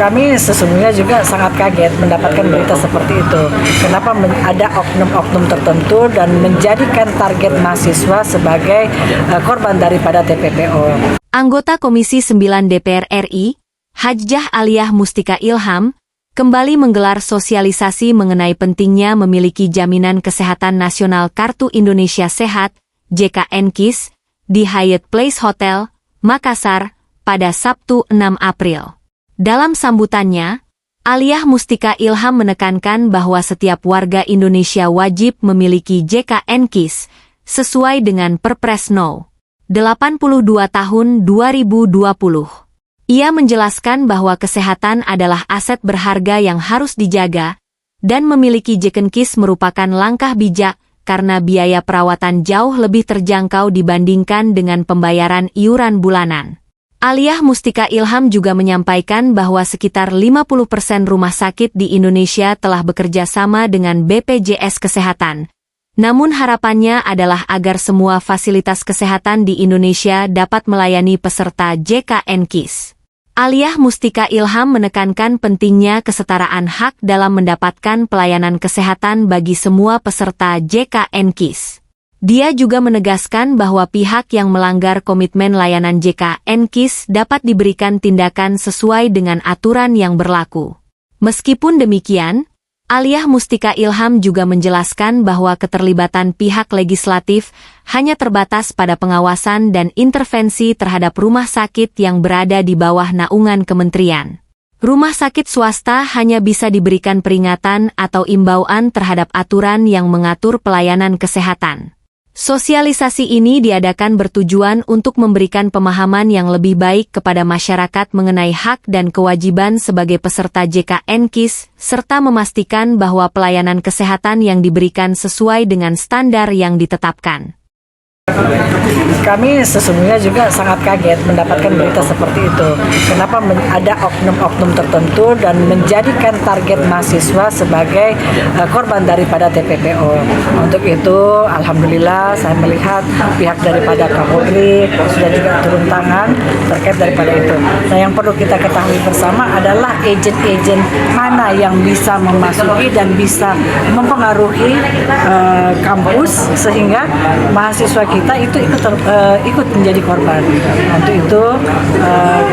Kami sesungguhnya juga sangat kaget mendapatkan berita seperti itu. Kenapa ada oknum-oknum tertentu dan menjadikan target mahasiswa sebagai korban daripada TPPO. Anggota Komisi 9 DPR RI, Hajjah Aliyah Mustika Ilham, kembali menggelar sosialisasi mengenai pentingnya memiliki jaminan kesehatan nasional Kartu Indonesia Sehat, JKN-KIS, di Hyatt Place Hotel, Makassar, pada Sabtu 6 April. Dalam sambutannya, Aliyah Mustika Ilham menekankan bahwa setiap warga Indonesia wajib memiliki JKN-KIS sesuai dengan Perpres No. 82 tahun 2020. Ia menjelaskan bahwa kesehatan adalah aset berharga yang harus dijaga, dan memiliki JKN-KIS merupakan langkah bijak karena biaya perawatan jauh lebih terjangkau dibandingkan dengan pembayaran iuran bulanan. Aliyah Mustika Ilham juga menyampaikan bahwa sekitar 50% rumah sakit di Indonesia telah bekerja sama dengan BPJS Kesehatan. Namun harapannya adalah agar semua fasilitas kesehatan di Indonesia dapat melayani peserta JKN-KIS. Aliyah Mustika Ilham menekankan pentingnya kesetaraan hak dalam mendapatkan pelayanan kesehatan bagi semua peserta JKN-KIS. Dia juga menegaskan bahwa pihak yang melanggar komitmen layanan JKN-KIS dapat diberikan tindakan sesuai dengan aturan yang berlaku. Meskipun demikian, Aliyah Mustika Ilham juga menjelaskan bahwa keterlibatan pihak legislatif hanya terbatas pada pengawasan dan intervensi terhadap rumah sakit yang berada di bawah naungan kementerian. Rumah sakit swasta hanya bisa diberikan peringatan atau imbauan terhadap aturan yang mengatur pelayanan kesehatan. Sosialisasi ini diadakan bertujuan untuk memberikan pemahaman yang lebih baik kepada masyarakat mengenai hak dan kewajiban sebagai peserta JKN-KIS, serta memastikan bahwa pelayanan kesehatan yang diberikan sesuai dengan standar yang ditetapkan. Kami sesungguhnya juga sangat kaget mendapatkan berita seperti itu. Kenapa ada oknum-oknum tertentu dan menjadikan target mahasiswa sebagai korban daripada TPPO. Untuk itu, alhamdulillah saya melihat pihak daripada Kapolri sudah juga turun tangan terkait daripada itu. Nah, yang perlu kita ketahui bersama adalah agen-agen mana yang bisa memasuki dan bisa mempengaruhi kampus sehingga mahasiswa kita itu ikut menjadi korban. Untuk itu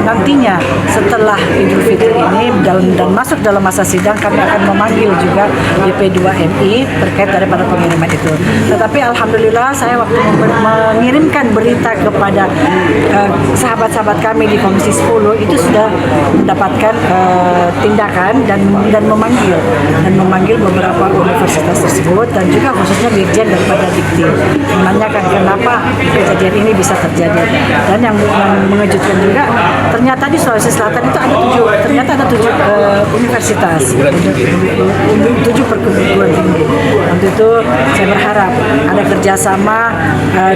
nantinya setelah Idul Fitri ini dan masuk dalam masa sidang, kami akan memanggil juga DP2MI terkait daripada pengiriman itu. Tetapi alhamdulillah saya waktu mengirimkan berita kepada sahabat-sahabat kami di Komisi 10 itu sudah mendapatkan tindakan dan memanggil beberapa universitas tersebut dan juga khususnya dirjen daripada Dikti menanyakan kenapa kejadian ini bisa terjadi. Dan yang mengejutkan juga ternyata di Sulawesi Selatan itu ada tujuh universitas, 7 perguruan tinggi. Untuk itu saya berharap ada kerjasama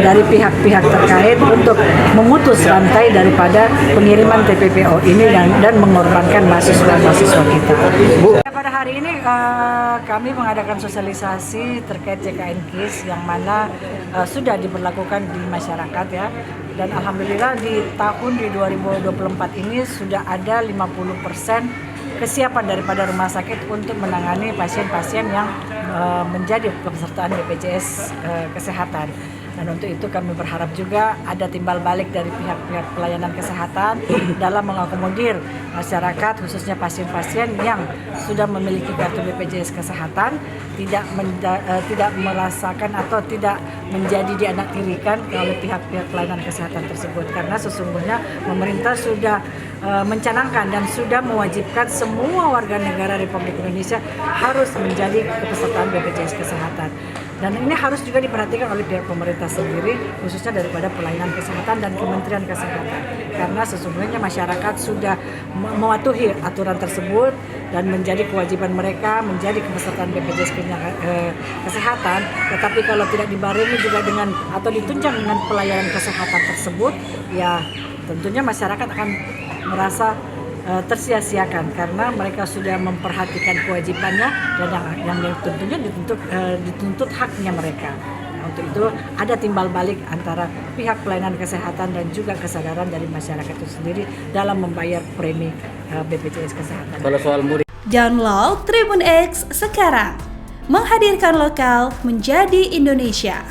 dari pihak-pihak terkait untuk memutus rantai daripada pengiriman TPPO ini dan mengorbankan mahasiswa-mahasiswa kita. Pada hari ini kami mengadakan sosialisasi terkait JKN-KIS yang mana sudah diberlakukan di masyarakat ya. Dan alhamdulillah di tahun 2024 ini sudah ada 50% kesiapan daripada rumah sakit untuk menangani pasien-pasien yang menjadi kepesertaan BPJS Kesehatan. Dan untuk itu kami berharap juga ada timbal balik dari pihak-pihak pelayanan kesehatan dalam mengakomodir masyarakat khususnya pasien-pasien yang sudah memiliki kartu BPJS Kesehatan tidak merasakan atau tidak menjadi dianaktirikan oleh pihak-pihak pelayanan kesehatan tersebut, karena sesungguhnya pemerintah sudah mencanangkan dan sudah mewajibkan semua warga negara Republik Indonesia harus menjadi kepesertaan BPJS Kesehatan. Dan ini harus juga diperhatikan oleh pihak pemerintah sendiri, khususnya daripada pelayanan kesehatan dan Kementerian Kesehatan. Karena sesungguhnya masyarakat sudah mematuhi aturan tersebut dan menjadi kewajiban mereka menjadi kepesertaan BPJS Kesehatan. Tetapi kalau tidak dibarengi juga dengan atau ditunjang dengan pelayanan kesehatan tersebut, ya tentunya masyarakat akan merasa tersia-siakan karena mereka sudah memperhatikan kewajibannya dan yang tentunya dituntut haknya mereka. Nah, untuk itu ada timbal balik antara pihak pelayanan kesehatan dan juga kesadaran dari masyarakat itu sendiri dalam membayar premi BPJS Kesehatan. Kalau soal mudik, Download Tribun X sekarang, menghadirkan lokal menjadi Indonesia.